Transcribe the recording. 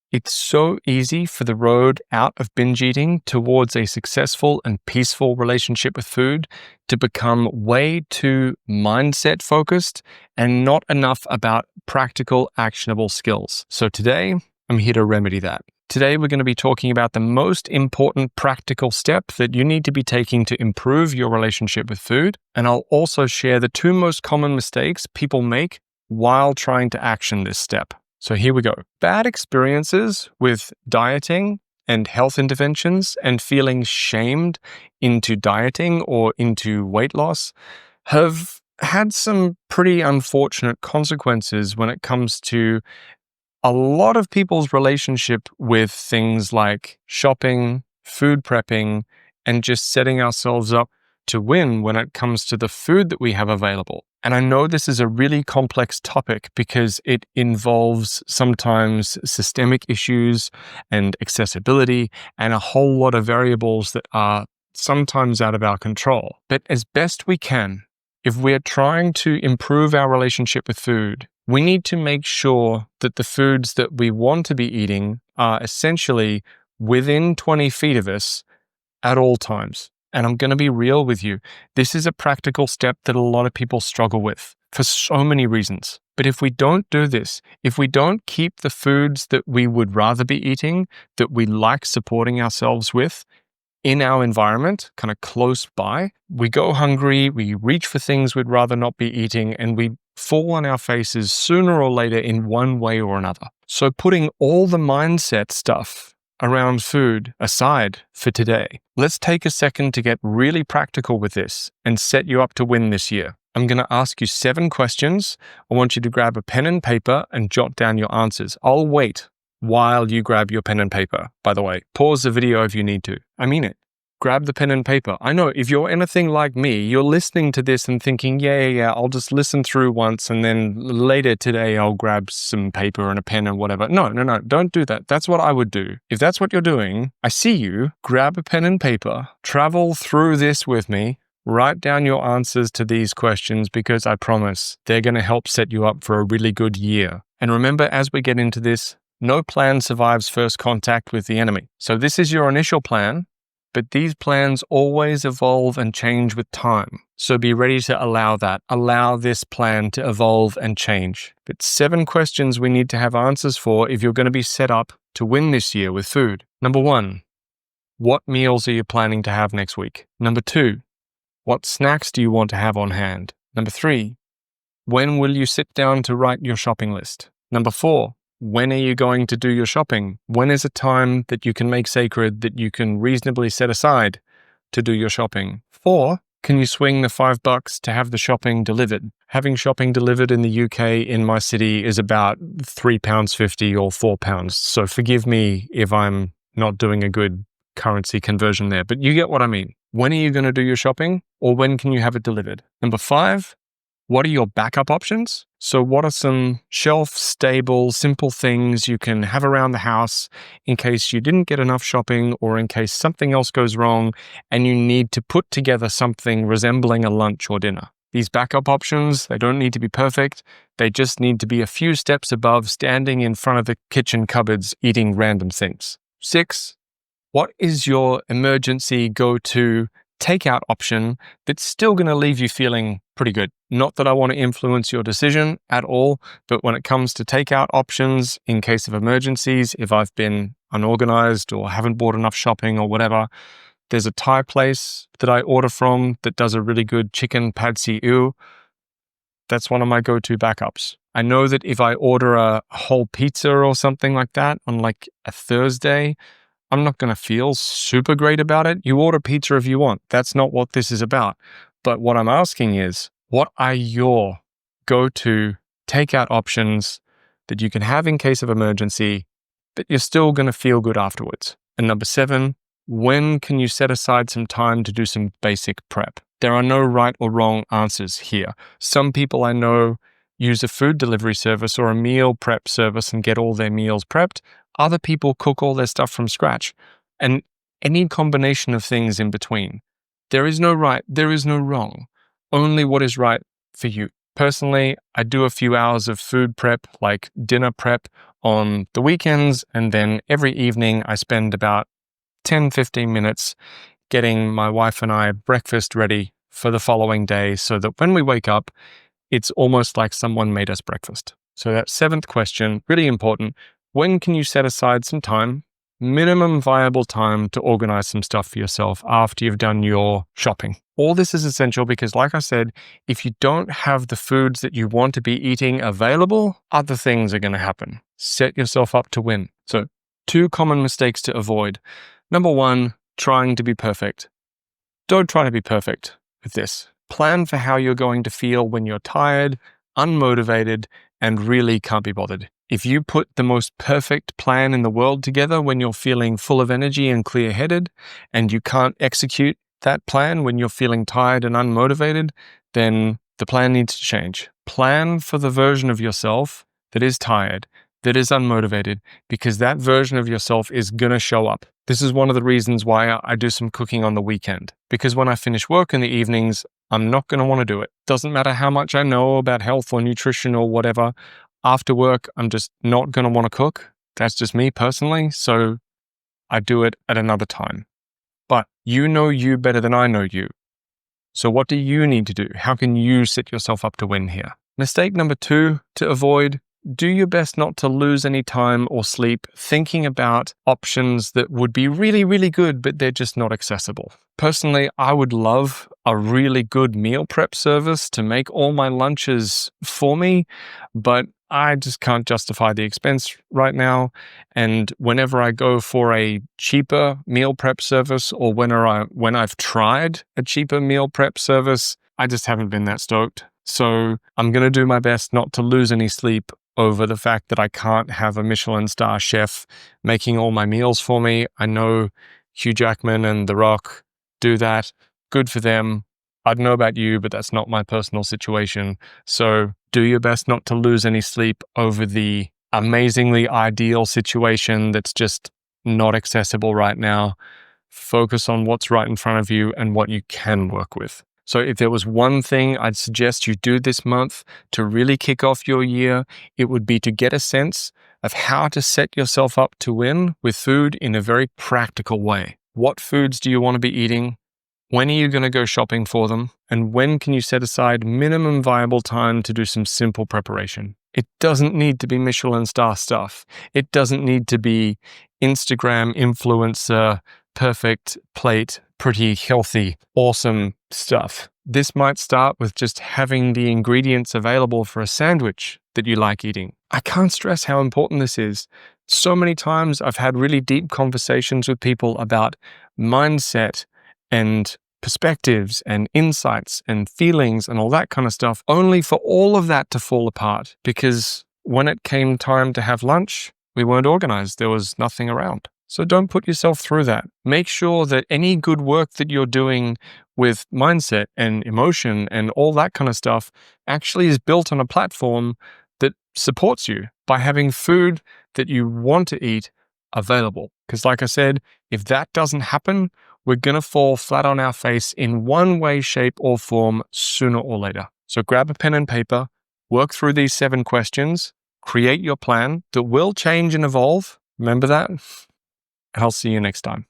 It's so easy for the road out of binge eating towards a successful and peaceful relationship with food to become way too mindset focused and not enough about practical, actionable skills. So today, I'm here to remedy that. Today, we're going to be talking about the most important practical step that you need to be taking to improve your relationship with food. And I'll also share the two most common mistakes people make while trying to action this step. So here we go. Bad experiences with dieting and health interventions and feeling shamed into dieting or into weight loss have had some pretty unfortunate consequences when it comes to a lot of people's relationship with things like shopping, food prepping, and just setting ourselves up to win when it comes to the food that we have available. And I know this is a really complex topic because it involves sometimes systemic issues and accessibility and a whole lot of variables that are sometimes out of our control. But as best we can, if we're trying to improve our relationship with food, we need to make sure that the foods that we want to be eating are essentially within 20 feet of us at all times. And I'm going to be real with you. This is a practical step that a lot of people struggle with for so many reasons. But if we don't do this, if we don't keep the foods that we would rather be eating, that we like supporting ourselves with, in our environment, kind of close by, we go hungry, we reach for things we'd rather not be eating, and we fall on our faces sooner or later in one way or another. So putting all the mindset stuff around food aside for today, let's take a second to get really practical with this and set you up to win this year. I'm going to ask you 7 questions. I want you to grab a pen and paper and jot down your answers. I'll wait while you grab your pen and paper, by the way. Pause the video if you need to. I mean it. Grab the pen and paper. I know if you're anything like me, you're listening to this and thinking, yeah, I'll just listen through once and then later today I'll grab some paper and a pen and whatever. No, don't do that. That's what I would do. If that's what you're doing, I see you. Grab a pen and paper, travel through this with me, write down your answers to these questions because I promise they're going to help set you up for a really good year. And remember, as we get into this, no plan survives first contact with the enemy. So this is your initial plan. But these plans always evolve and change with time. So be ready to allow that. Allow this plan to evolve and change. But 7 questions we need to have answers for if you're going to be set up to win this year with food. Number 1, what meals are you planning to have next week? Number 2, what snacks do you want to have on hand? Number 3, when will you sit down to write your shopping list? Number 4, when are you going to do your shopping? When is a time that you can make sacred that you can reasonably set aside to do your shopping? 4, can you swing the $5 to have the shopping delivered? Having shopping delivered in the UK in my city is about £3.50 or £4. So forgive me if I'm not doing a good currency conversion there, but you get what I mean. When are you going to do your shopping, or when can you have it delivered? Number 5, what are your backup options? So what are some shelf-stable, simple things you can have around the house in case you didn't get enough shopping or in case something else goes wrong and you need to put together something resembling a lunch or dinner? These backup options, they don't need to be perfect. They just need to be a few steps above standing in front of the kitchen cupboards eating random things. 6, what is your emergency go-to takeout option that's still going to leave you feeling pretty good? Not that I want to influence your decision at all, but when it comes to takeout options in case of emergencies, if I've been unorganized or haven't bought enough shopping or whatever, there's a Thai place that I order from that does a really good chicken pad see ew. That's one of my go-to backups. I know that if I order a whole pizza or something like that on like a Thursday, I'm not going to feel super great about it. You order pizza if you want. That's not what this is about. But what I'm asking is, what are your go-to takeout options that you can have in case of emergency, but you're still going to feel good afterwards? And number 7, when can you set aside some time to do some basic prep? There are no right or wrong answers here. Some people I know use a food delivery service or a meal prep service and get all their meals prepped. Other people cook all their stuff from scratch, and any combination of things in between. There is no right, there is no wrong, only what is right for you. Personally, I do a few hours of food prep, like dinner prep on the weekends, and then every evening I spend about 10-15 minutes getting my wife and I breakfast ready for the following day so that when we wake up, it's almost like someone made us breakfast. So that seventh question, really important. When can you set aside some time, minimum viable time, to organize some stuff for yourself after you've done your shopping? All this is essential because, like I said, if you don't have the foods that you want to be eating available, other things are going to happen. Set yourself up to win. So 2 common mistakes to avoid. Number 1, trying to be perfect. Don't try to be perfect with this. Plan for how you're going to feel when you're tired, unmotivated, and really can't be bothered. If you put the most perfect plan in the world together when you're feeling full of energy and clear-headed, and you can't execute that plan when you're feeling tired and unmotivated, then the plan needs to change. Plan for the version of yourself that is tired, that is unmotivated, because that version of yourself is going to show up. This is one of the reasons why I do some cooking on the weekend, because when I finish work in the evenings, I'm not going to want to do it. Doesn't matter how much I know about health or nutrition or whatever. After work, I'm just not going to want to cook. That's just me personally. So I do it at another time. But you know you better than I know you. So what do you need to do? How can you set yourself up to win here? Mistake number 2 to avoid: do your best not to lose any time or sleep thinking about options that would be really, really good, but they're just not accessible. Personally, I would love a really good meal prep service to make all my lunches for me, but I just can't justify the expense right now. And whenever I go for a cheaper meal prep service, or when I've tried a cheaper meal prep service, I just haven't been that stoked. So I'm going to do my best not to lose any sleep over the fact that I can't have a Michelin star chef making all my meals for me. I know Hugh Jackman and The Rock do that. Good for them. I don't know about you, but that's not my personal situation. So do your best not to lose any sleep over the amazingly ideal situation that's just not accessible right now. Focus on what's right in front of you and what you can work with. So if there was one thing I'd suggest you do this month to really kick off your year, it would be to get a sense of how to set yourself up to win with food in a very practical way. What foods do you want to be eating? When are you going to go shopping for them? And when can you set aside minimum viable time to do some simple preparation? It doesn't need to be Michelin star stuff. It doesn't need to be Instagram influencer, perfect plate, pretty healthy, awesome stuff. This might start with just having the ingredients available for a sandwich that you like eating. I can't stress how important this is. So many times I've had really deep conversations with people about mindset and perspectives and insights and feelings and all that kind of stuff, only for all of that to fall apart because when it came time to have lunch, we weren't organized. There was nothing around. So don't put yourself through that. Make sure that any good work that you're doing with mindset and emotion and all that kind of stuff actually is built on a platform that supports you by having food that you want to eat available. Because like I said, if that doesn't happen, we're going to fall flat on our face in one way, shape, or form sooner or later. So grab a pen and paper, work through these 7 questions, create your plan that will change and evolve. Remember that? I'll see you next time.